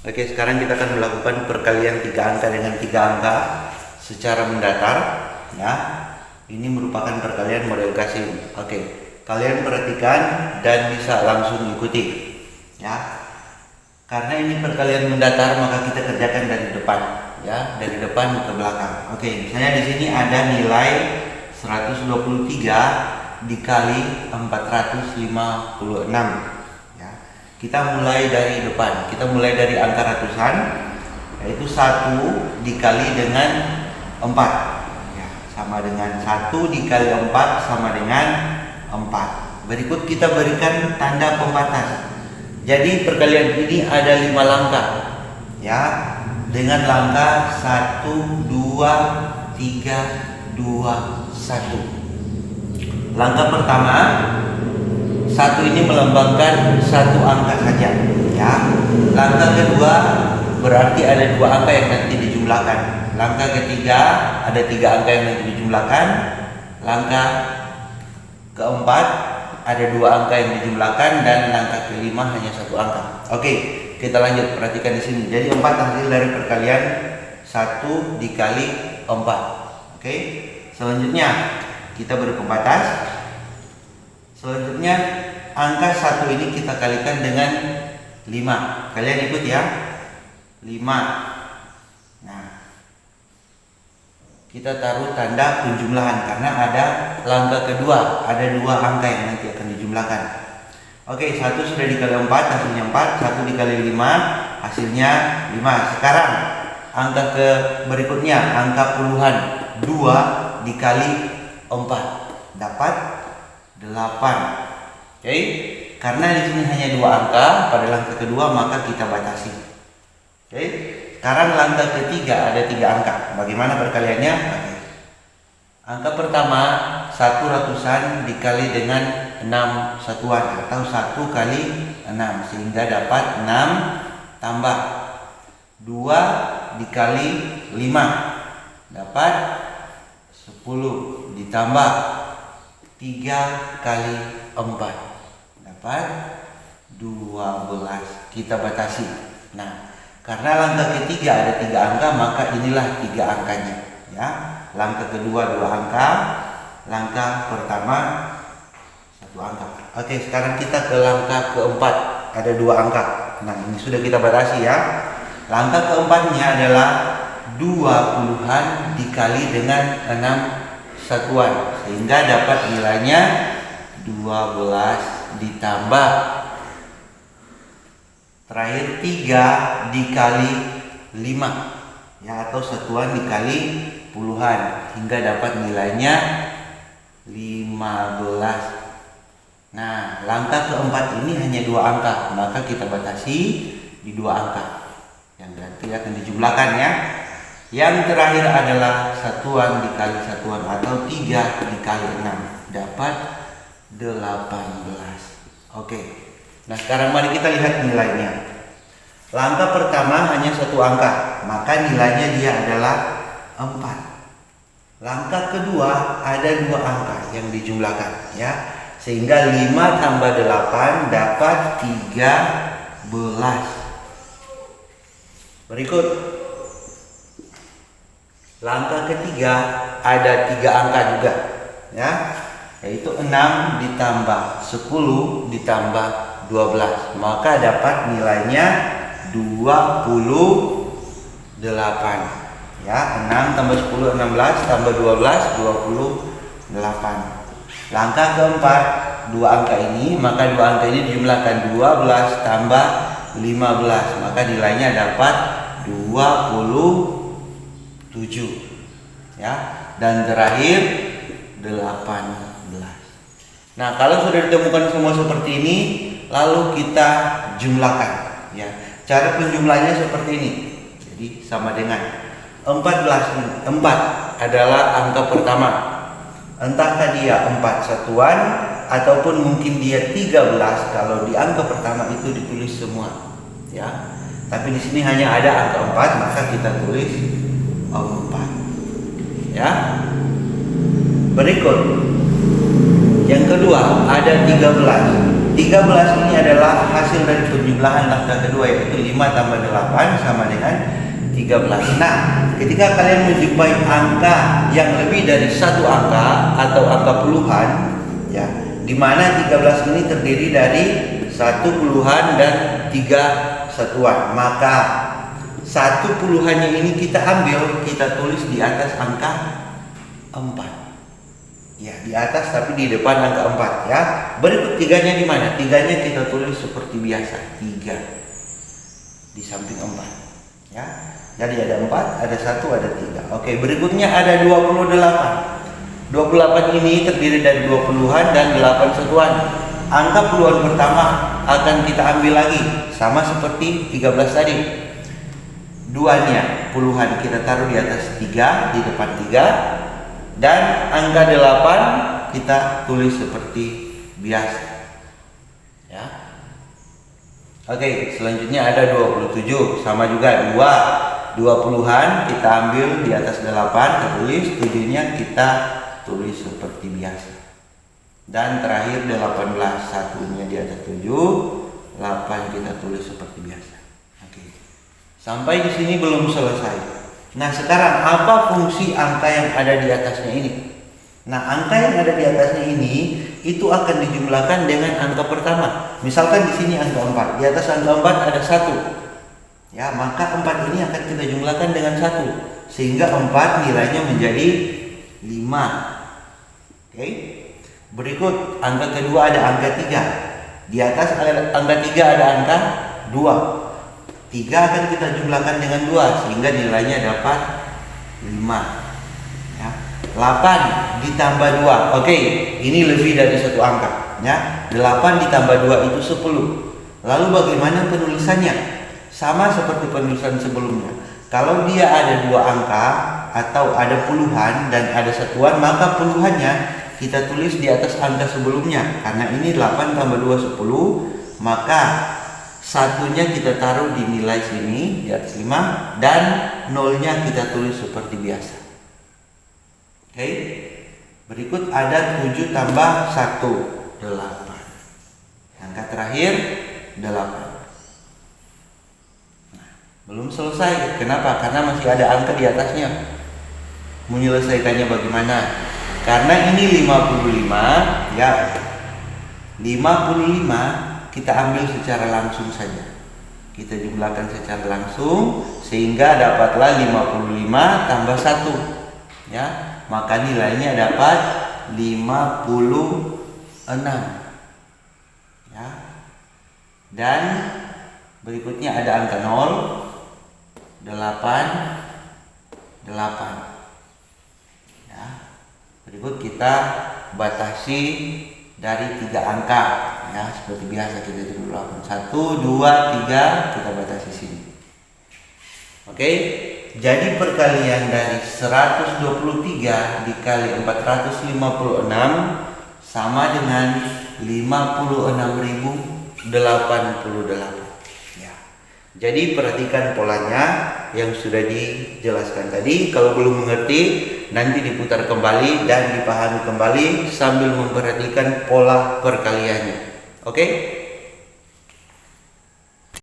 Oke, sekarang kita akan melakukan perkalian 3 angka dengan 3 angka secara mendatar, ya. Ini merupakan perkalian model Gaussian. Oke, kalian perhatikan dan bisa langsung ikuti, ya. Karena ini perkalian mendatar, maka kita kerjakan dari depan, ya, dari depan ke belakang. Oke, misalnya di sini ada nilai 123 dikali 456. Kita mulai dari depan, kita mulai dari angka ratusan, yaitu 1 dikali dengan 4, ya, sama dengan 1 dikali 4 sama dengan 4. Berikut kita berikan tanda pembatas. Jadi perkalian ini ada 5 langkah, ya, dengan langkah 1, 2, 3, 2, 1. Langkah pertama, 1 ini melambangkan 1 angka saja, ya. Langkah kedua berarti ada 2 angka yang nanti dijumlahkan. Langkah ketiga ada 3 angka yang nanti dijumlahkan. Langkah keempat ada 2 angka yang dijumlahkan, dan langkah kelima hanya 1 angka. Oke, kita lanjut, perhatikan di sini. Jadi 4 hasil dari perkalian 1 dikali 4. Oke, selanjutnya kita beri pembatas. Selanjutnya angka 1 ini kita kalikan dengan 5. Kalian ikut ya. 5. Nah, kita taruh tanda penjumlahan karena ada langkah kedua, ada 2 angka yang nanti akan dijumlahkan. Oke, 1 sudah dikali 4 hasilnya 4, 1 dikali 5 hasilnya 5. Sekarang angka ke berikutnya, angka puluhan. 2 dikali 4 dapat 8. Oke, karena di sini hanya 2 angka pada langkah kedua, maka kita batasi. Oke, sekarang langkah ketiga ada 3 angka. Bagaimana perkaliannya? Oke. Angka pertama 1 ratusan dikali dengan 6 satuan, atau 1 kali 6, sehingga dapat 6 tambah 2 dikali 5 dapat 10, ditambah 3 kali 4 dapat 12. Kita batasi. Nah, karena langkah ketiga ada 3 angka, maka inilah 3 angkanya, ya. Langkah kedua 2 angka, langkah pertama 1 angka. Oke, sekarang kita ke langkah keempat, ada 2 angka. Nah, ini sudah kita batasi, ya. Langkah keempatnya adalah 20-an dikali dengan 6 satuan, sehingga dapat nilainya 12, ditambah terakhir 3 dikali 5, ya, atau satuan dikali puluhan, hingga dapat nilainya 15. Nah, langkah keempat ini hanya 2 angka, maka kita batasi di 2 angka yang nanti akan dijumlahkan, ya. Yang terakhir adalah satuan dikali satuan, atau 3 dikali 6 dapat 18. Oke. Nah, sekarang mari kita lihat nilainya. Langkah pertama hanya 1 angka, maka nilainya dia adalah 4. Langkah kedua ada 2 angka yang dijumlahkan, ya. Sehingga 5 tambah 8 dapat 13. Berikut langkah ketiga ada 3 angka juga, ya, yaitu 6 ditambah 10 ditambah 12, maka dapat nilainya 28, ya. 6 tambah 10 16 tambah 12 28. Langkah keempat 2 angka ini, maka 2 angka ini dijumlahkan 12 tambah 15, maka nilainya dapat 27, ya. Dan terakhir 18. Nah, kalau sudah ditemukan semua seperti ini, lalu kita jumlahkan, ya. Cara penjumlahannya seperti ini. Jadi sama dengan 4 adalah angka pertama. Entahkah dia 4 satuan ataupun mungkin dia 13 kalau di angka pertama itu ditulis semua, ya. Tapi di sini hanya ada angka 4, maka kita tulis 4, ya. Berikut yang kedua ada 13. 13 ini adalah hasil dari penjumlahan langkah kedua, yaitu 5 tambah 8 sama dengan 13. Nah, ketika kalian menjumpai angka yang lebih dari satu angka atau angka puluhan, ya, di mana 13 ini terdiri dari satu puluhan dan 3 satuan, maka satu puluhannya ini kita ambil, kita tulis di atas angka 4. Ya, di atas tapi di depan angka 4 ya. Berikut tiganya di mana? Tiganya kita tulis seperti biasa, 3 di samping 4 ya. Jadi ada 4, ada 1, ada 3. Oke, berikutnya ada 28. 28 ini terdiri dari 2 puluhan dan 8 satuan. Angka puluhan pertama akan kita ambil lagi, sama seperti 13 tadi. Duanya puluhan kita taruh di atas 3, di depan 3. Dan angka 8 kita tulis seperti biasa ya. Oke, selanjutnya ada 27, sama juga 2 puluhan kita ambil di atas 8, kita tulis 7-nya kita tulis seperti biasa. Dan terakhir 18, satunya di atas 7, 8 kita tulis seperti biasa. Oke. Sampai di sini belum selesai. Nah, sekarang apa fungsi angka yang ada di atasnya ini? Nah, angka yang ada di atasnya ini itu akan dijumlahkan dengan angka pertama. Misalkan di sini angka 4, di atas angka 4 ada 1. Ya, maka 4 ini akan kita jumlahkan dengan 1 sehingga 4 nilainya menjadi 5. Oke. Berikut angka kedua ada angka 3. Di atas angka 3 ada angka 2. 3 akan kita jumlahkan dengan 2 sehingga nilainya dapat 5 ya. 8 ditambah 2. Oke, ini lebih dari satu angka ya. 8 ditambah 2 itu 10. Lalu bagaimana penulisannya? Sama seperti penulisan sebelumnya. Kalau dia ada 2 angka atau ada puluhan dan ada satuan, maka puluhannya kita tulis di atas angka sebelumnya. Karena ini 8 tambah 2 10, maka satunya kita taruh di nilai sini di atas 5 dan nolnya kita tulis seperti biasa. Oke. Berikut ada 7 tambah 1, 8. Angka terakhir 8. Nah, belum selesai. Kenapa? Karena masih ada angka di atasnya. Menyelesaikannya bagaimana? Karena ini 55 ya. 55 kita ambil secara langsung saja. Kita jumlahkan secara langsung sehingga dapatlah 55 tambah 1 ya. Maka nilainya dapat 56 ya. Dan berikutnya ada angka 0, 8 ya. Berikut kita batasi dari 3 angka ya, seperti biasa kita jumlahkan 1, 2, 3 kita batasi sini. Oke, jadi perkalian dari 123 dikali 456 sama dengan 56.088 ya. Jadi perhatikan polanya yang sudah dijelaskan tadi. Kalau belum mengerti, nanti diputar kembali dan dipahami kembali sambil memperhatikan pola perkaliannya. Oke?